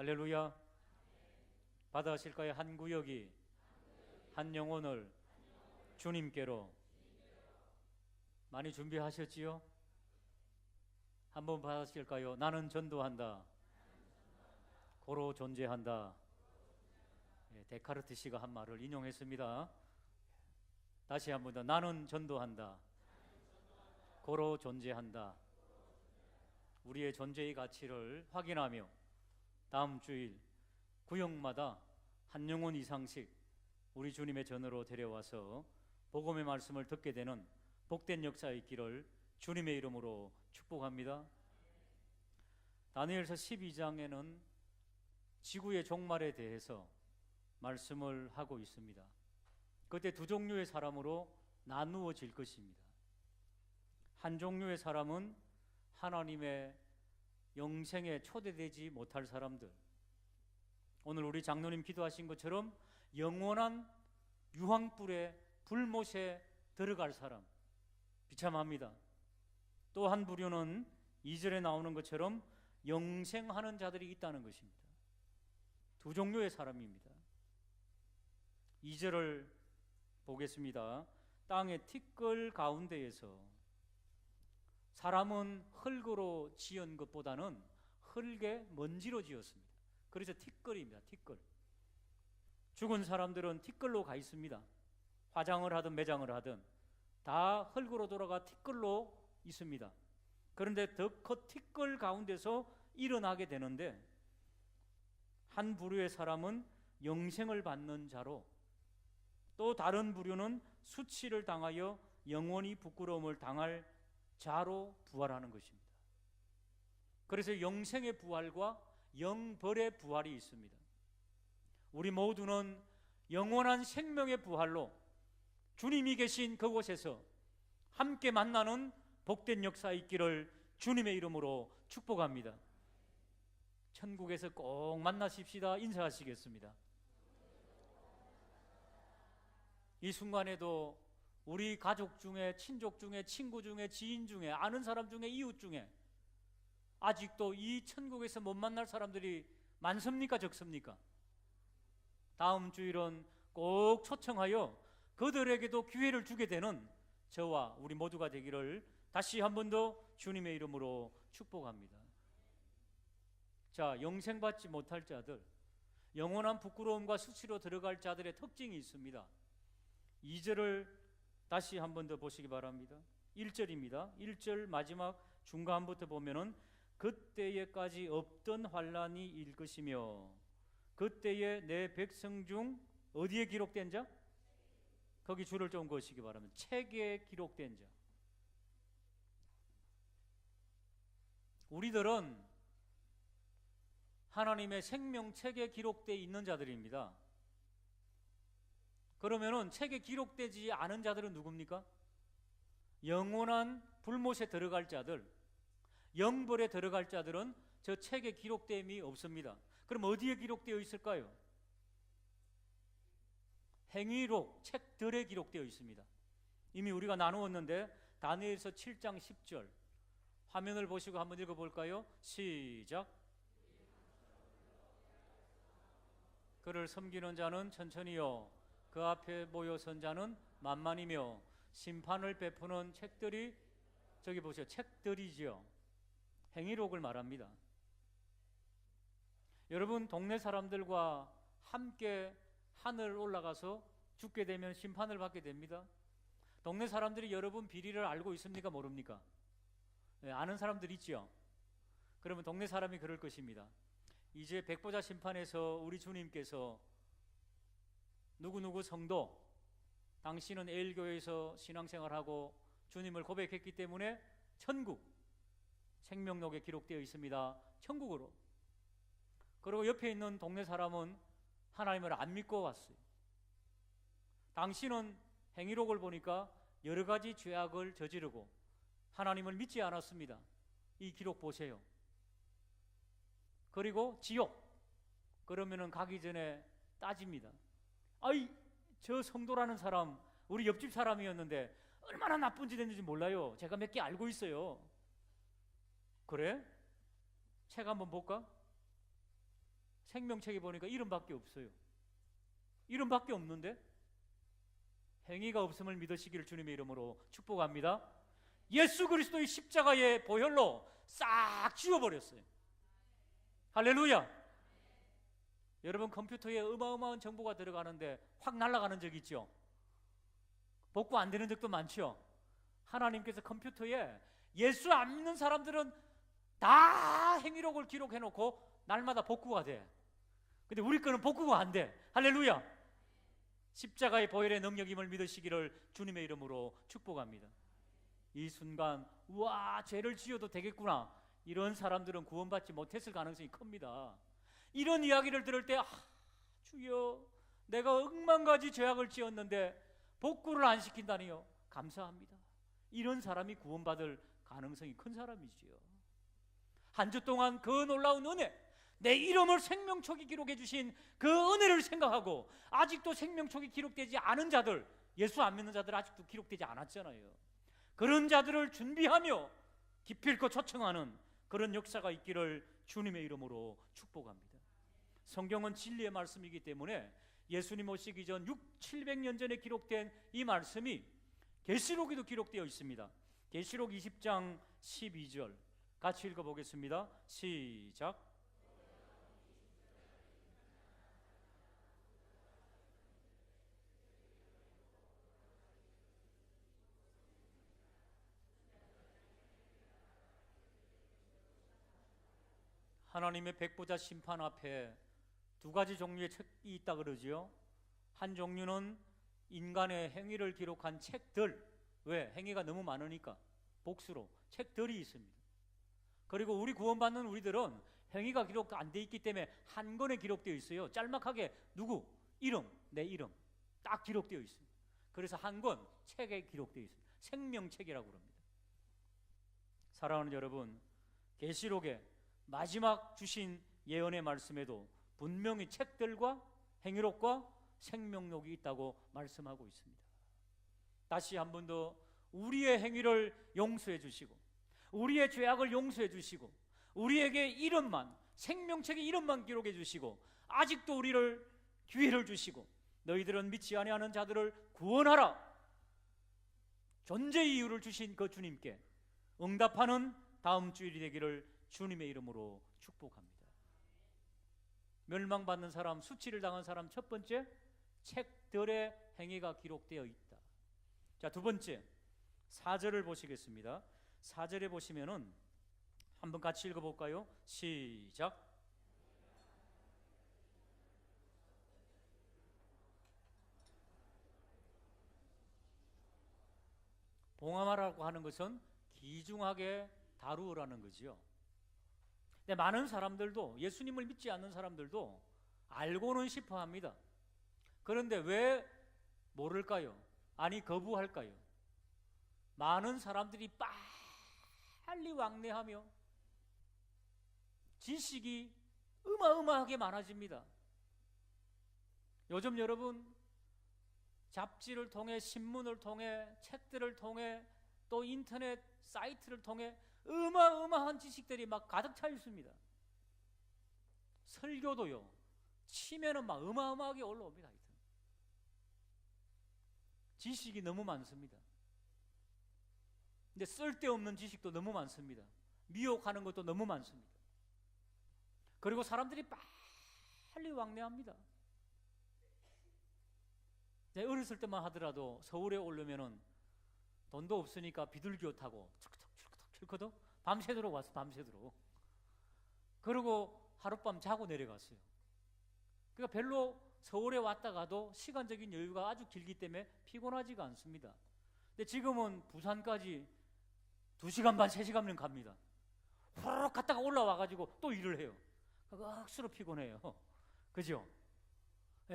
할렐루야. 받아하실까요? 한 구역이 한 영혼을 주님께로. 많이 준비하셨지요? 한번 받아실까요? 나는 전도한다. 고로 존재한다. 데카르트 씨가 한 말을 인용했습니다. 다시 한번 더. 나는 전도한다. 고로 존재한다. 우리의 존재의 가치를 확인하며 다음 주일 구역마다 한 영혼 이상씩 우리 주님의 전으로 데려와서 복음의 말씀을 듣게 되는 복된 역사의 길을 주님의 이름으로 축복합니다. 다니엘서 12장에는 지구의 종말에 대해서 말씀을 하고 있습니다. 그때 두 종류의 사람으로 나누어질 것입니다. 한 종류의 사람은 하나님의 영생에 초대되지 못할 사람들, 오늘 우리 장로님 기도하신 것처럼 영원한 유황불에 불못에 들어갈 사람, 비참합니다. 또 한 부류는 2절에 나오는 것처럼 영생하는 자들이 있다는 것입니다. 두 종류의 사람입니다. 2절을 보겠습니다. 땅의 티끌 가운데에서 사람은 흙으로 지은 것보다는 흙에 먼지로 지었습니다. 그래서 티끌입니다. 티끌. 죽은 사람들은 티끌로 가 있습니다. 화장을 하든 매장을 하든 다 흙으로 돌아가 티끌로 있습니다. 그런데 더 큰 티끌 가운데서 일어나게 되는데, 한 부류의 사람은 영생을 받는 자로, 또 다른 부류는 수치를 당하여 영원히 부끄러움을 당할 자로 부활하는 것입니다. 그래서 영생의 부활과 영벌의 부활이 있습니다. 우리 모두는 영원한 생명의 부활로 주님이 계신 그곳에서 함께 만나는 복된 역사 있기를 주님의 이름으로 축복합니다. 천국에서 꼭 만나십시다. 인사하시겠습니다. 이 순간에도 우리 가족 중에, 친족 중에, 친구 중에, 지인 중에, 아는 사람 중에, 이웃 중에 아직도 이 천국에서 못 만날 사람들이 많습니까? 적습니까? 다음 주일은 꼭 초청하여 그들에게도 기회를 주게 되는 저와 우리 모두가 되기를 다시 한 번 더 주님의 이름으로 축복합니다. 자, 영생받지 못할 자들, 영원한 부끄러움과 수치로 들어갈 자들의 특징이 있습니다. 2절을 다시 한 번 더 보시기 바랍니다. 1절입니다. 1절 마지막 중간부터 보면은 그때에까지 없던 환란이 일 것이며 그때에 내 백성 중 어디에 기록된 자? 거기 줄을 좀 그으시기 바랍니다. 책에 기록된 자. 우리들은 하나님의 생명책에 기록되어 있는 자들입니다. 그러면은 책에 기록되지 않은 자들은 누굽니까? 영원한 불못에 들어갈 자들, 영벌에 들어갈 자들은 저 책에 기록됨이 없습니다. 그럼 어디에 기록되어 있을까요? 행위록, 책들에 기록되어 있습니다. 이미 우리가 나누었는데 다니엘서 7장 10절 화면을 보시고 한번 읽어볼까요? 시작. 그를 섬기는 자는 천천히요 그 앞에 모여 선 자는 만만이며 심판을 베푸는 책들이, 저기 보세요, 책들이지요. 행위록을 말합니다. 여러분, 동네 사람들과 함께 하늘 올라가서 죽게 되면 심판을 받게 됩니다. 동네 사람들이 여러분 비리를 알고 있습니까? 모릅니까? 네, 아는 사람들 있죠. 그러면 동네 사람이 그럴 것입니다. 이제 백보자 심판에서 우리 주님께서 누구누구 성도, 당신은 에일교회에서 신앙생활하고 주님을 고백했기 때문에 천국, 생명록에 기록되어 있습니다. 천국으로. 그리고 옆에 있는 동네 사람은 하나님을 안 믿고 왔어요. 당신은 행위록을 보니까 여러 가지 죄악을 저지르고 하나님을 믿지 않았습니다. 이 기록 보세요. 그리고 지옥. 그러면은 가기 전에 따집니다. 아이, 저 성도라는 사람 우리 옆집 사람이었는데 얼마나 나쁜 짓 했는지 몰라요. 제가 몇 개 알고 있어요. 그래? 책 한번 볼까? 생명책에 보니까 이름밖에 없어요. 이름밖에 없는데 행위가 없음을 믿으시기를 주님의 이름으로 축복합니다. 예수 그리스도의 십자가의 보혈로 싹 지워버렸어요. 할렐루야. 여러분 컴퓨터에 어마어마한 정보가 들어가는데 확 날아가는 적 있죠? 복구 안 되는 적도 많죠? 하나님께서 컴퓨터에 예수 안 믿는 사람들은 다 행위록을 기록해놓고 날마다 복구가 돼. 근데 우리 거는 복구가 안 돼. 할렐루야. 십자가의 보혈의 능력임을 믿으시기를 주님의 이름으로 축복합니다. 이 순간 우와 죄를 지어도 되겠구나, 이런 사람들은 구원받지 못했을 가능성이 큽니다. 이런 이야기를 들을 때 주여 내가 억만가지 죄악을 지었는데 복구를 안 시킨다니요, 감사합니다. 이런 사람이 구원받을 가능성이 큰 사람이지요. 한 주 동안 그 놀라운 은혜, 내 이름을 생명책에 기록해 주신 그 은혜를 생각하고 아직도 생명책이 기록되지 않은 자들, 예수 안 믿는 자들 아직도 기록되지 않았잖아요. 그런 자들을 준비하며 기필코 초청하는 그런 역사가 있기를 주님의 이름으로 축복합니다. 성경은 진리의 말씀이기 때문에 예수님 오시기 전 700년 전에 기록된 이 말씀이 계시록에도 기록되어 있습니다. 계시록 20장 12절 같이 읽어보겠습니다. 시작. 하나님의 백보자 심판 앞에 두 가지 종류의 책이 있다 그러지요. 한 종류는 인간의 행위를 기록한 책들, 왜? 행위가 너무 많으니까 복수로 책들이 있습니다. 그리고 우리 구원받는 우리들은 행위가 기록 안 돼 있기 때문에 한 권에 기록되어 있어요. 짤막하게 누구, 이름, 내 이름 딱 기록되어 있습니다. 그래서 한 권 책에 기록되어 있습니다. 생명책이라고 합니다. 사랑하는 여러분, 계시록에 마지막 주신 예언의 말씀에도 분명히 책들과 행위록과 생명록이 있다고 말씀하고 있습니다. 다시 한 번 더 우리의 행위를 용서해 주시고 우리의 죄악을 용서해 주시고 우리에게 이름만, 생명책의 이름만 기록해 주시고 아직도 우리를 기회를 주시고 너희들은 믿지 아니하는 자들을 구원하라, 존재 이유를 주신 그 주님께 응답하는 다음 주일이 되기를 주님의 이름으로 축복합니다. 멸망받는 사람, 수치를 당한 사람, 첫 번째, 책들의 행위가 기록되어 있다. 자, 두 번째, 4절을 보시겠습니다. 4절에 보시면은 한번 같이 읽어볼까요? 시작. 봉함하라고 하는 것은 귀중하게 다루라는 거지요. 근데 많은 사람들도, 예수님을 믿지 않는 사람들도 알고는 싶어 합니다. 그런데 왜 모를까요? 아니 거부할까요? 많은 사람들이 빨리 왕래하며 지식이 어마어마하게 많아집니다. 요즘 여러분 잡지를 통해, 신문을 통해, 책들을 통해, 또 인터넷 사이트를 통해 어마어마한 지식들이 막 가득 차 있습니다. 설교도요, 치면은 막 어마어마하게 올라옵니다. 지식이 너무 많습니다. 근데 쓸데없는 지식도 너무 많습니다. 미혹하는 것도 너무 많습니다. 그리고 사람들이 빨리 왕래합니다. 어렸을 때만 하더라도 서울에 오려면은 돈도 없으니까 비둘기호 타고 철커덕 밤새도록 왔어. 밤새도록. 그리고 하룻밤 자고 내려갔어요. 그러니까 별로 서울에 왔다가도 시간적인 여유가 아주 길기 때문에 피곤하지가 않습니다. 근데 지금은 부산까지 2시간 반, 3시간면 갑니다. 후루룩 갔다가 올라와가지고 또 일을 해요. 억수로 피곤해요. 그죠?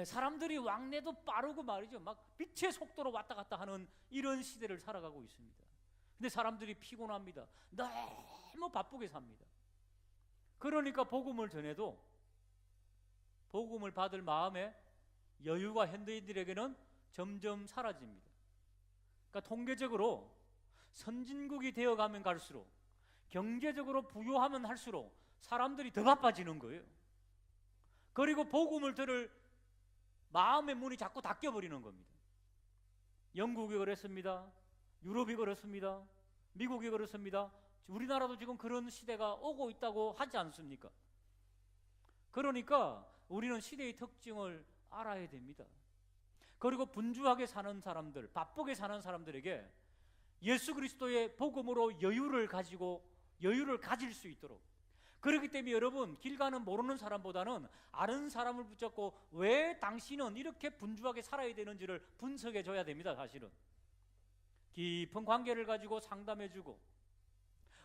사람들이 왕래도 빠르고 말이죠. 막 빛의 속도로 왔다 갔다 하는 이런 시대를 살아가고 있습니다. 근데 사람들이 피곤합니다. 너무 바쁘게 삽니다. 그러니까 복음을 전해도 복음을 받을 마음에 여유가 현대인들에게는 점점 사라집니다. 그러니까 통계적으로 선진국이 되어가면 갈수록, 경제적으로 부유하면 할수록 사람들이 더 바빠지는 거예요. 그리고 복음을 들을 마음의 문이 자꾸 닫혀버리는 겁니다. 영국이 그랬습니다. 유럽이 그렇습니다. 미국이 그렇습니다. 우리나라도 지금 그런 시대가 오고 있다고 하지 않습니까? 그러니까 우리는 시대의 특징을 알아야 됩니다. 그리고 분주하게 사는 사람들, 바쁘게 사는 사람들에게 예수 그리스도의 복음으로 여유를 가질 수 있도록, 그렇기 때문에 여러분, 길 가는 모르는 사람보다는 아는 사람을 붙잡고 왜 당신은 이렇게 분주하게 살아야 되는지를 분석해 줘야 됩니다. 사실은 깊은 관계를 가지고 상담해주고,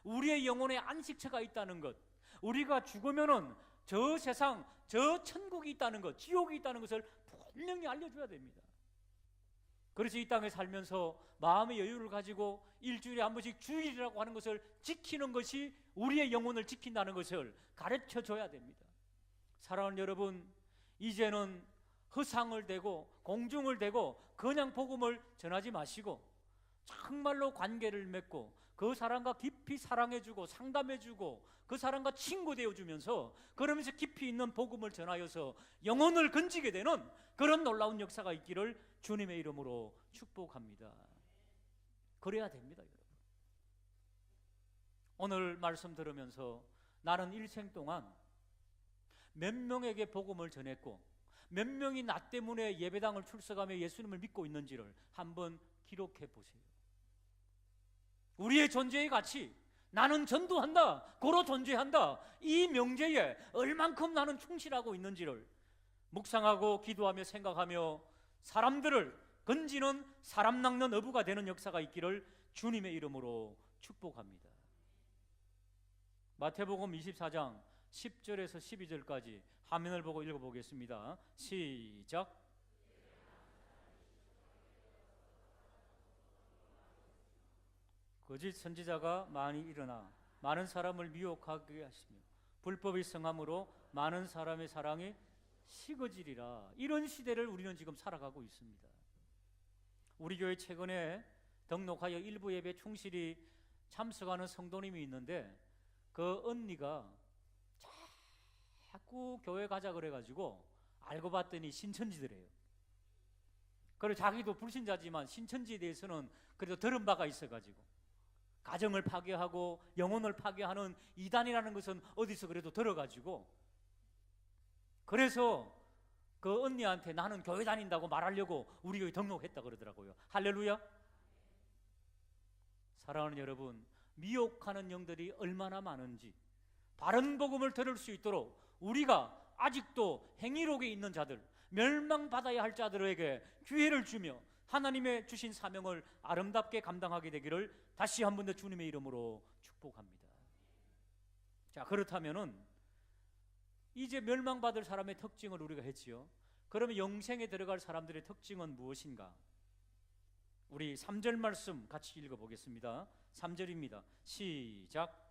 우리의 영혼에 안식처가 있다는 것, 우리가 죽으면은 저 세상, 저 천국이 있다는 것, 지옥이 있다는 것을 분명히 알려줘야 됩니다. 그래서 이 땅에 살면서 마음의 여유를 가지고 일주일에 한 번씩 주일이라고 하는 것을 지키는 것이 우리의 영혼을 지킨다는 것을 가르쳐 줘야 됩니다. 사랑하는 여러분, 이제는 허상을 대고 공중을 대고 그냥 복음을 전하지 마시고 정말로 관계를 맺고 그 사람과 깊이 사랑해주고 상담해주고 그 사람과 친구 되어주면서 그러면서 깊이 있는 복음을 전하여서 영혼을 건지게 되는 그런 놀라운 역사가 있기를 주님의 이름으로 축복합니다. 그래야 됩니다, 여러분. 오늘 말씀 들으면서 나는 일생 동안 몇 명에게 복음을 전했고 몇 명이 나 때문에 예배당을 출석하며 예수님을 믿고 있는지를 한번 기록해 보세요. 우리의 존재의 가치, 나는 전도한다, 고로 존재한다, 이 명제에 얼만큼 나는 충실하고 있는지를 묵상하고 기도하며 생각하며 사람들을 건지는 사람 낚는 어부가 되는 역사가 있기를 주님의 이름으로 축복합니다. 마태복음 24장 10절에서 12절까지 화면을 보고 읽어보겠습니다. 시작. 거짓 선지자가 많이 일어나 많은 사람을 미혹하게 하시며 불법의 성함으로 많은 사람의 사랑이 식어지리라. 이런 시대를 우리는 지금 살아가고 있습니다. 우리 교회 최근에 등록하여 일부 예배 충실히 참석하는 성도님이 있는데 그 언니가 자꾸 교회 가자 그래가지고 알고 봤더니 신천지더래요. 그리고 자기도 불신자지만 신천지에 대해서는 그래도 들은 바가 있어가지고 가정을 파괴하고 영혼을 파괴하는 이단이라는 것은 어디서 그래도 들어가지고 그래서 그 언니한테 나는 교회 다닌다고 말하려고 우리 교회 등록했다 그러더라고요. 할렐루야. 사랑하는 여러분, 미혹하는 영들이 얼마나 많은지 바른 복음을 들을 수 있도록 우리가 아직도 행위록에 있는 자들, 멸망받아야 할 자들에게 기회를 주며 하나님의 주신 사명을 아름답게 감당하게 되기를 다시 한 번 더 주님의 이름으로 축복합니다. 자, 그렇다면은 이제 멸망받을 사람의 특징을 우리가 했지요. 그러면 영생에 들어갈 사람들의 특징은 무엇인가? 우리 3절 말씀 같이 읽어보겠습니다. 3절입니다. 시작.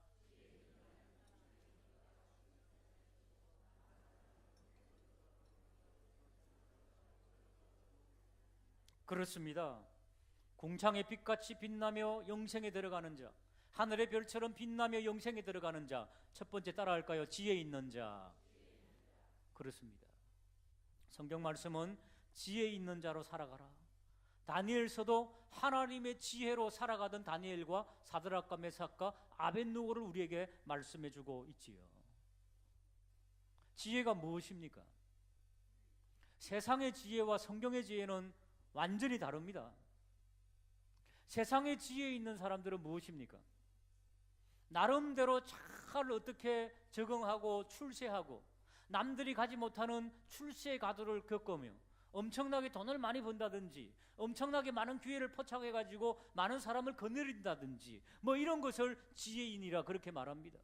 그렇습니다. 공창의 빛같이 빛나며 영생에 들어가는 자, 하늘의 별처럼 빛나며 영생에 들어가는 자, 첫 번째 따라할까요? 지혜 있는 자. 그렇습니다. 성경 말씀은 지혜 있는 자로 살아가라. 다니엘서도 하나님의 지혜로 살아가던 다니엘과 사드락과 메삭과 아벳느고를 우리에게 말씀해주고 있지요. 지혜가 무엇입니까? 세상의 지혜와 성경의 지혜는 완전히 다릅니다. 세상의 지혜 있는 사람들은 무엇입니까? 나름대로 잘 어떻게 적응하고 출세하고 남들이 가지 못하는 출세의 가도를 겪으며 엄청나게 돈을 많이 번다든지 엄청나게 많은 기회를 포착해가지고 많은 사람을 거느린다든지 뭐 이런 것을 지혜인이라 그렇게 말합니다.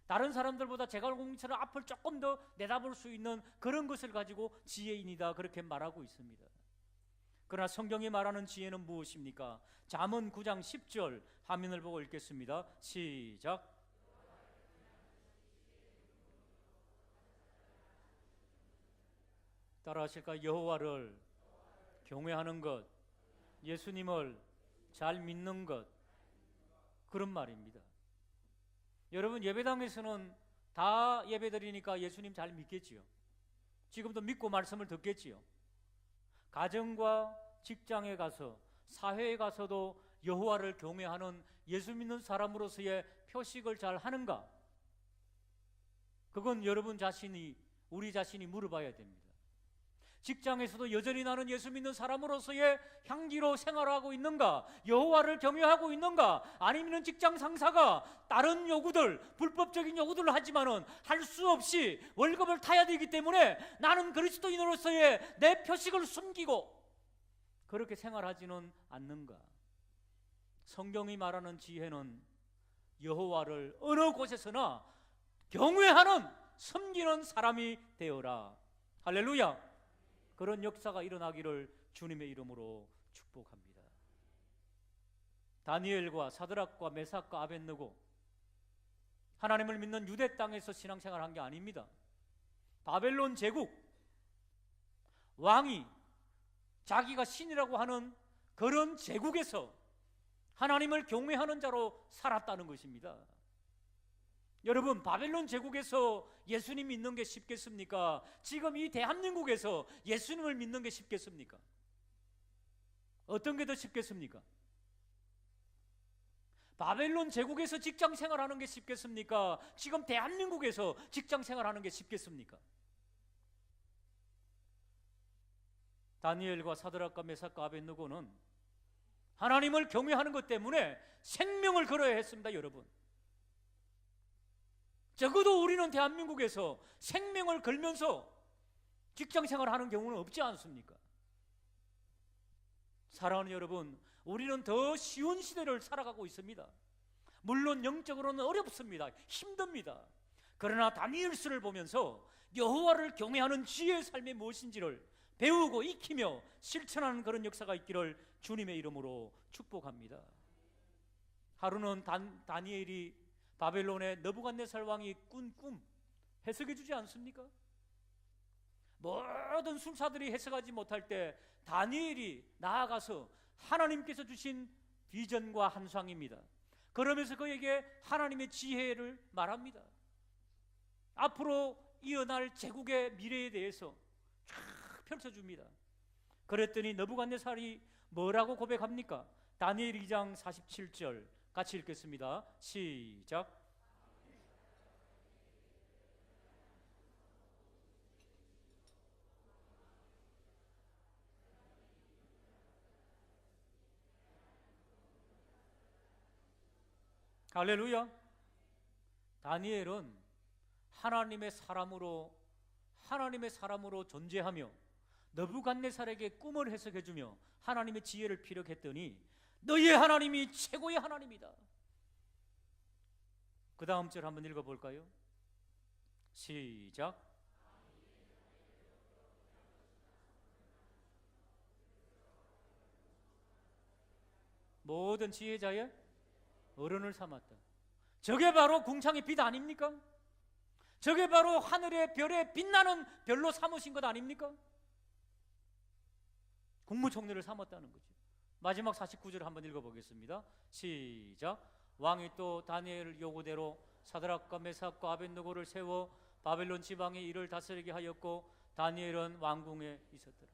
다른 사람들보다 제갈공처럼 앞을 조금 더 내다볼 수 있는 그런 것을 가지고 지혜인이다 그렇게 말하고 있습니다. 그러나 성경이 말하는 지혜는 무엇입니까? 잠언 9장 10절 화면을 보고 읽겠습니다. 시작. 따라하실까요? 여호와를 경외하는 것, 예수님을 잘 믿는 것, 그런 말입니다. 여러분, 예배당에서는 다 예배드리니까 예수님 잘 믿겠지요. 지금도 믿고 말씀을 듣겠지요. 가정과 직장에 가서 사회에 가서도 여호와를 경외하는 예수 믿는 사람으로서의 표식을 잘 하는가? 그건 여러분 자신이, 우리 자신이 물어봐야 됩니다. 직장에서도 여전히 나는 예수 믿는 사람으로서의 향기로 생활하고 있는가? 여호와를 경외하고 있는가? 아니면 직장 상사가 다른 요구들, 불법적인 요구들을 하지만은 할 수 없이 월급을 타야 되기 때문에 나는 그리스도인으로서의 내 표식을 숨기고 그렇게 생활하지는 않는가? 성경이 말하는 지혜는 여호와를 어느 곳에서나 경외하는, 섬기는 사람이 되어라. 할렐루야. 그런 역사가 일어나기를 주님의 이름으로 축복합니다. 다니엘과 사드락과 메삭과 아벳느고, 하나님을 믿는 유대 땅에서 신앙생활한 게 아닙니다. 바벨론 제국, 왕이 자기가 신이라고 하는 그런 제국에서 하나님을 경외하는 자로 살았다는 것입니다. 여러분, 바벨론 제국에서 예수님 믿는 게 쉽겠습니까? 지금 이 대한민국에서 예수님을 믿는 게 쉽겠습니까? 어떤 게 더 쉽겠습니까? 바벨론 제국에서 직장 생활하는 게 쉽겠습니까? 지금 대한민국에서 직장 생활하는 게 쉽겠습니까? 다니엘과 사드락과 메삭과 아벳느고는 하나님을 경외하는 것 때문에 생명을 걸어야 했습니다. 여러분, 적어도 우리는 대한민국에서 생명을 걸면서 직장 생활하는 경우는 없지 않습니까? 사랑하는 여러분, 우리는 더 쉬운 시대를 살아가고 있습니다. 물론 영적으로는 어렵습니다. 힘듭니다. 그러나 다니엘서를 보면서 여호와를 경외하는 지혜의 삶이 무엇인지를 배우고 익히며 실천하는 그런 역사가 있기를 주님의 이름으로 축복합니다. 하루는 다니엘이 바벨론의 느부갓네살 왕이 꾼 꿈 해석해 주지 않습니까? 모든 술사들이 해석하지 못할 때 다니엘이 나아가서 하나님께서 주신 비전과 환상입니다. 그러면서 그에게 하나님의 지혜를 말합니다. 앞으로 이어날 제국의 미래에 대해서 쫙 펼쳐줍니다. 그랬더니 느부갓네살이 뭐라고 고백합니까? 다니엘 2장 47절 같이 읽겠습니다. 시작. 할렐루야. 다니엘은 하나님의 사람으로 존재하며 느부갓네살에게 꿈을 해석해주며 하나님의 지혜를 피력했더니 너희의 하나님이 최고의 하나님이다. 그 다음 절 한번 읽어볼까요? 시작. 모든 지혜자의 어른을 삼았다. 저게 바로 궁창의 빛 아닙니까? 저게 바로 하늘의 별에 빛나는 별로 삼으신 것 아닙니까? 국무총리를 삼았다는 거죠. 마지막 49절 한번 읽어보겠습니다. 시작. 왕이 또 다니엘 요구대로 사드락과 메삭과 아벳느고를 세워 바벨론 지방의 일을 다스리게 하였고 다니엘은 왕궁에 있었더라.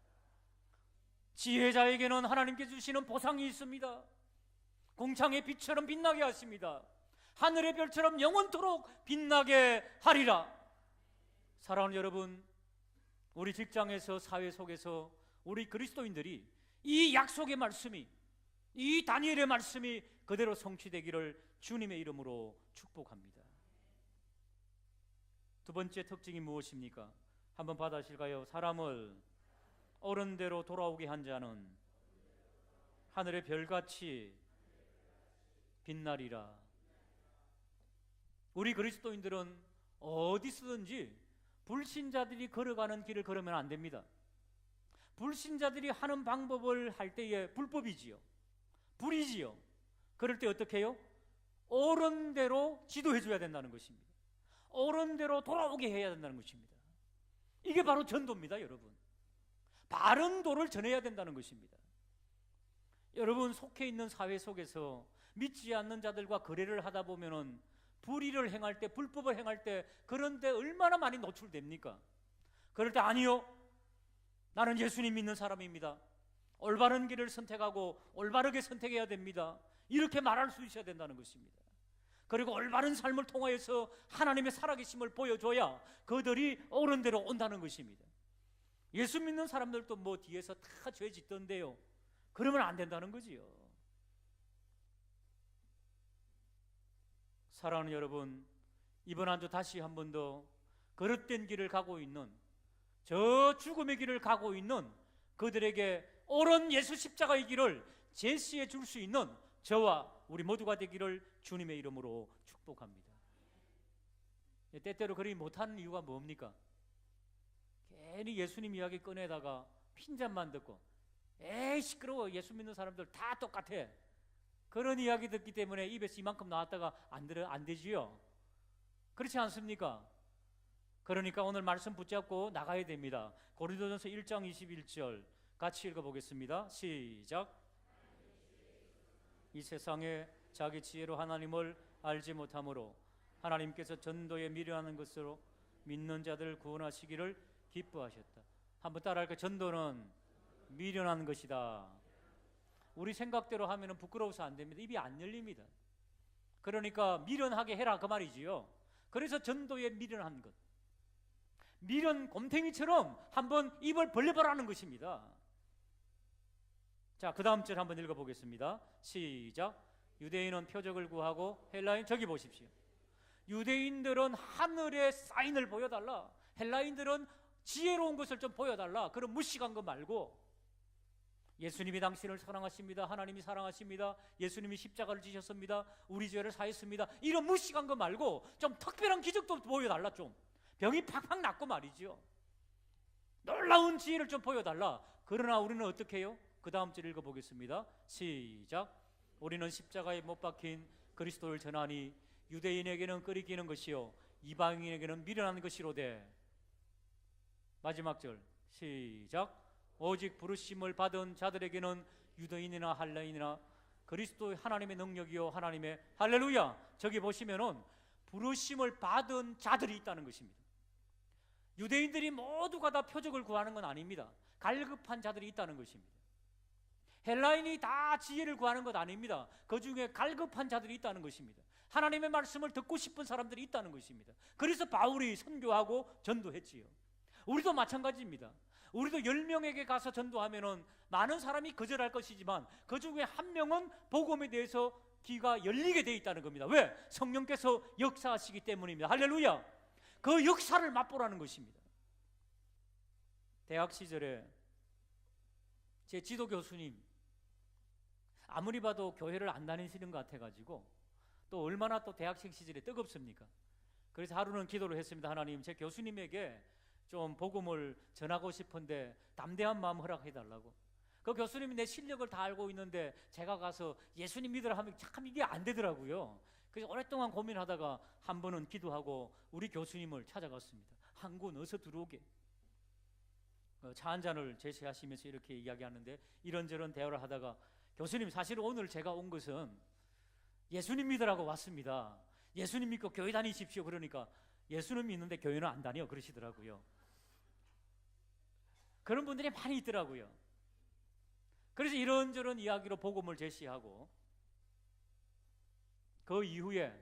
지혜자에게는 하나님께 주시는 보상이 있습니다. 궁창의 빛처럼 빛나게 하십니다. 하늘의 별처럼 영원토록 빛나게 하리라. 사랑하는 여러분, 우리 직장에서 사회 속에서 우리 그리스도인들이 이 약속의 말씀이, 이 다니엘의 말씀이 그대로 성취되기를 주님의 이름으로 축복합니다. 두 번째 특징이 무엇입니까? 한번 받아실까요? 사람을 옳은 대로 돌아오게 한 자는 하늘의 별같이 빛나리라. 우리 그리스도인들은 어디서든지 불신자들이 걸어가는 길을 걸으면 안 됩니다. 불신자들이 하는 방법을 할 때에 불법이지요. 불이지요. 그럴 때 어떻게 해요? 옳은 대로 지도해 줘야 된다는 것입니다. 옳은 대로 돌아오게 해야 된다는 것입니다. 이게 바로 전도입니다, 여러분. 바른 도를 전해야 된다는 것입니다. 여러분, 속해 있는 사회 속에서 믿지 않는 자들과 거래를 하다 보면은 불의를 행할 때, 불법을 행할 때, 그런데 얼마나 많이 노출됩니까? 그럴 때 아니요, 나는 예수님 믿는 사람입니다, 올바른 길을 선택하고 올바르게 선택해야 됩니다, 이렇게 말할 수 있어야 된다는 것입니다. 그리고 올바른 삶을 통하여서 하나님의 살아계심을 보여줘야 그들이 옳은 대로 온다는 것입니다. 예수 믿는 사람들도 뭐 뒤에서 다 죄 짓던데요, 그러면 안 된다는 거지요. 사랑하는 여러분, 이번 한 주 다시 한 번 더 그릇된 길을 가고 있는, 저 죽음의 길을 가고 있는 그들에게 옳은 예수 십자가의 길을 제시해 줄 수 있는 저와 우리 모두가 되기를 주님의 이름으로 축복합니다. 때때로 그리 못하는 이유가 뭡니까? 괜히 예수님 이야기 꺼내다가 핀잔만 듣고, 에이 시끄러워, 예수 믿는 사람들 다 똑같아, 그런 이야기 듣기 때문에 입에서 이만큼 나왔다가 안 되지요. 그렇지 않습니까? 그러니까 오늘 말씀 붙잡고 나가야 됩니다. 고린도전서 1장 21절 같이 읽어보겠습니다. 시작. 이 세상에 자기 지혜로 하나님을 알지 못하므로 하나님께서 전도에 미련하는 것으로 믿는 자들을 구원하시기를 기뻐하셨다. 한번 따라할까요? 전도는 미련한 것이다. 우리 생각대로 하면 부끄러워서 안 됩니다. 입이 안 열립니다. 그러니까 미련하게 해라, 그 말이지요. 그래서 전도에 미련한 것, 미련 곰탱이처럼 한번 입을 벌려보라는 것입니다. 자, 그 다음 절 한번 읽어보겠습니다. 시작. 유대인은 표적을 구하고 헬라인, 저기 보십시오. 유대인들은 하늘의 사인을 보여달라, 헬라인들은 지혜로운 것을 좀 보여달라, 그런 무식한 거 말고 예수님이 당신을 사랑하십니다, 하나님이 사랑하십니다, 예수님이 십자가를 지셨습니다, 우리 죄를 사했습니다, 이런 무식한 거 말고 좀 특별한 기적도 보여달라, 좀 병이 팍팍 낫고 말이죠, 놀라운 지혜를 좀 보여달라. 그러나 우리는 어떻게 해요? 그 다음 절 읽어보겠습니다. 시작. 우리는 십자가에 못 박힌 그리스도를 전하니 유대인에게는 끓이기는 것이요 이방인에게는 미련한 것이로되. 마지막 절 시작. 오직 부르심을 받은 자들에게는 유대인이나 헬라인이나 그리스도의 하나님의 능력이요 하나님의, 할렐루야, 저기 보시면은 부르심을 받은 자들이 있다는 것입니다. 유대인들이 모두가 다 표적을 구하는 건 아닙니다. 갈급한 자들이 있다는 것입니다. 헬라인이 다 지혜를 구하는 것 아닙니다. 그 중에 갈급한 자들이 있다는 것입니다. 하나님의 말씀을 듣고 싶은 사람들이 있다는 것입니다. 그래서 바울이 선교하고 전도했지요. 우리도 마찬가지입니다. 우리도 10명에게 가서 전도하면은 많은 사람이 거절할 것이지만 그 중에 한 명은 복음에 대해서 귀가 열리게 되어 있다는 겁니다. 왜? 성령께서 역사하시기 때문입니다. 할렐루야. 그 역사를 맛보라는 것입니다. 대학 시절에 제 지도 교수님, 아무리 봐도 교회를 안 다니시는 것 같아가지고, 또 얼마나 또 대학생 시절에 뜨겁습니까? 그래서 하루는 기도를 했습니다. 하나님, 제 교수님에게 좀 복음을 전하고 싶은데 담대한 마음 허락해달라고. 그 교수님이 내 실력을 다 알고 있는데 제가 가서 예수님 믿으라 하면 참 이게 안 되더라고요. 그래서 오랫동안 고민하다가 한 번은 기도하고 우리 교수님을 찾아갔습니다. 한군 어서 들어오게. 차 한 잔을 제시하시면서 이렇게 이야기하는데, 이런저런 대화를 하다가 교수님, 사실 오늘 제가 온 것은 예수님 믿으라고 왔습니다. 예수님 믿고 교회 다니십시오. 그러니까 예수님 믿는데 교회는 안 다녀 그러시더라고요. 그런 분들이 많이 있더라고요. 그래서 이런저런 이야기로 복음을 제시하고, 그 이후에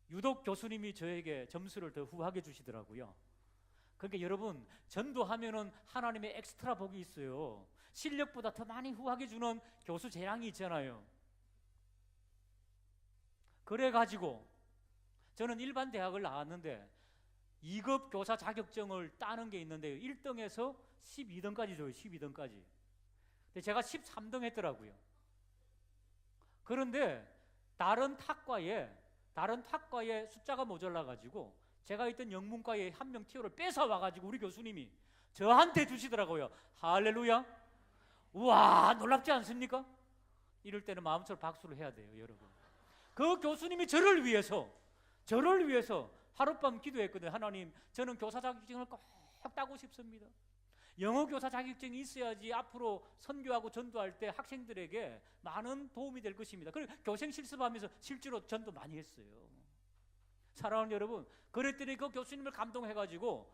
유독 교수님이 저에게 점수를 더 후하게 주시더라고요. 그러니까 여러분, 전도하면은 하나님의 엑스트라 복이 있어요. 실력보다 더 많이 후하게 주는 교수 재량이 있잖아요. 그래가지고 저는 일반 대학을 나왔는데 2급 교사 자격증을 따는 게 있는데요, 1등에서 12등까지 줘요. 12등까지. 근데 제가 13등 했더라고요. 그런데 다른 탁과에 숫자가 모자라가지고 제가 있던 영문과에 한 명 티오를 뺏어 와가지고 우리 교수님이 저한테 주시더라고요. 할렐루야. 우와, 놀랍지 않습니까? 이럴 때는 마음속으로 박수를 해야 돼요, 여러분. 그 교수님이 저를 위해서 하룻밤 기도했거든요. 하나님, 저는 교사 자격증을 꼭 따고 싶습니다. 영어 교사 자격증이 있어야지 앞으로 선교하고 전도할 때 학생들에게 많은 도움이 될 것입니다. 그리고 교생 실습하면서 실제로 전도 많이 했어요. 사랑하는 여러분, 그랬더니 그 교수님을 감동해가지고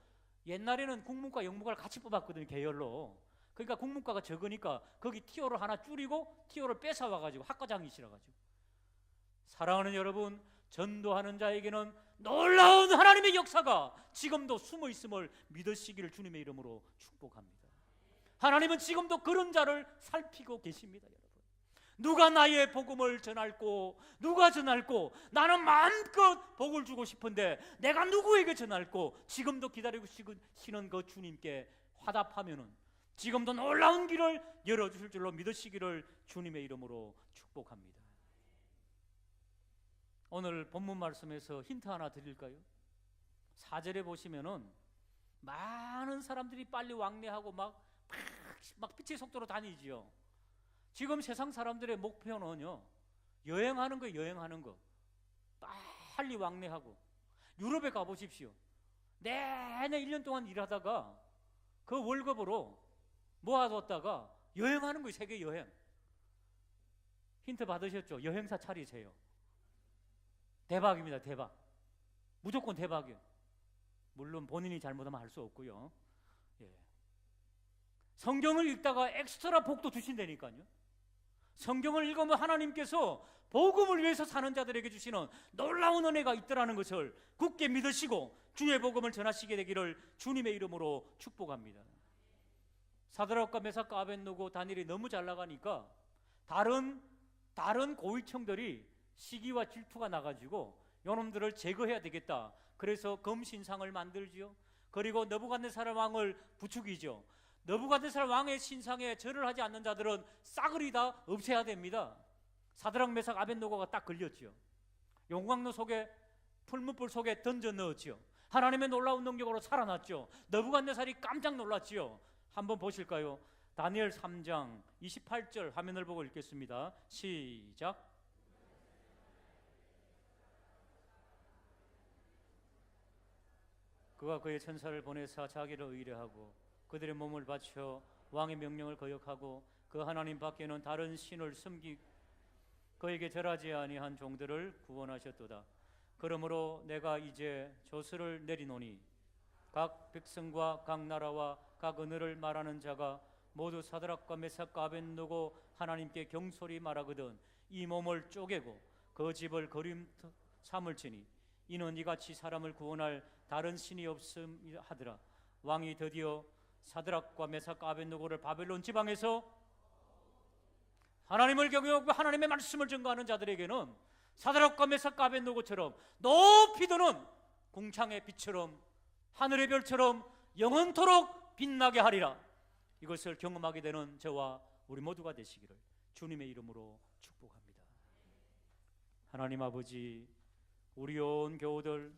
옛날에는 국문과 영문과를 같이 뽑았거든요, 계열로. 그러니까 국문과가 적으니까 거기 티오를 하나 줄이고 티오를 뺏어와가지고 학과장이시라가지고. 사랑하는 여러분, 전도하는 자에게는 놀라운 하나님의 역사가 지금도 숨어 있음을 믿으시기를 주님의 이름으로 축복합니다. 하나님은 지금도 그런 자를 살피고 계십니다, 여러분. 누가 나의 복음을 전할꼬? 누가 전할꼬? 나는 마음껏 복을 주고 싶은데 내가 누구에게 전할꼬? 지금도 기다리고 계시는 그 주님께 화답하면은 지금도 놀라운 길을 열어주실 줄로 믿으시기를 주님의 이름으로 축복합니다. 오늘 본문 말씀에서 힌트 하나 드릴까요? 4절에 보시면은 많은 사람들이 빨리 왕래하고 막 빛의 속도로 다니지요. 지금 세상 사람들의 목표는요, 여행하는 거예요. 여행하는 거. 빨리 왕래하고. 유럽에 가보십시오. 내내 1년 동안 일하다가 그 월급으로 모아뒀다가 여행하는 거예요. 세계 여행. 힌트 받으셨죠? 여행사 차리세요. 대박입니다. 대박. 무조건 대박이에요. 물론 본인이 잘못하면 할 수 없고요. 예. 성경을 읽다가 엑스트라 복도 주신다니까요. 성경을 읽으면 하나님께서 복음을 위해서 사는 자들에게 주시는 놀라운 은혜가 있더라는 것을 굳게 믿으시고 주의 복음을 전하시게 되기를 주님의 이름으로 축복합니다. 사드락과 메삭과 아벳느고 다니엘이 너무 잘 나가니까 다른 고위층들이 시기와 질투가 나가지고 요놈들을 제거해야 되겠다. 그래서 금신상을 만들지요. 그리고 느부갓네살 왕을 부추기죠. 느부갓네살 왕의 신상에 절을 하지 않는 자들은 싸그리 다 없애야 됩니다. 사드락 메삭 아벳느고가 딱 걸렸지요. 용광로 속에 풀무불 속에 던져 넣었지요. 하나님의 놀라운 능력으로 살아났죠. 느부갓네살이 깜짝 놀랐지요. 한번 보실까요? 다니엘 3장 28절 화면을 보고 읽겠습니다. 시작. 그가 그의 천사를 보내사 자기를 의뢰하고 그들의 몸을 바쳐 왕의 명령을 거역하고 그 하나님 밖에는 다른 신을 섬기 그에게 절하지 아니한 종들을 구원하셨도다. 그러므로 내가 이제 조서를 내리노니 각 백성과 각 나라와 각 언어를 말하는 자가 모두 사드락과 메삭과 아벳느고 하나님께 경솔히 말하거든 이 몸을 쪼개고 그 집을 거림 삼을지니 이는 이같이 사람을 구원할 다른 신이 없음 하더라. 왕이 드디어 사드락과 메삭과 아벳느고를 바벨론 지방에서 하나님을 경외하고 하나님의 말씀을 전가하는 자들에게는 사드락과 메삭과 아벳느고처럼 높이 드는 궁창의 빛처럼 하늘의 별처럼 영원토록 빛나게 하리라. 이것을 경험하게 되는 저와 우리 모두가 되시기를 주님의 이름으로 축복합니다. 하나님 아버지, 우리 온 교우들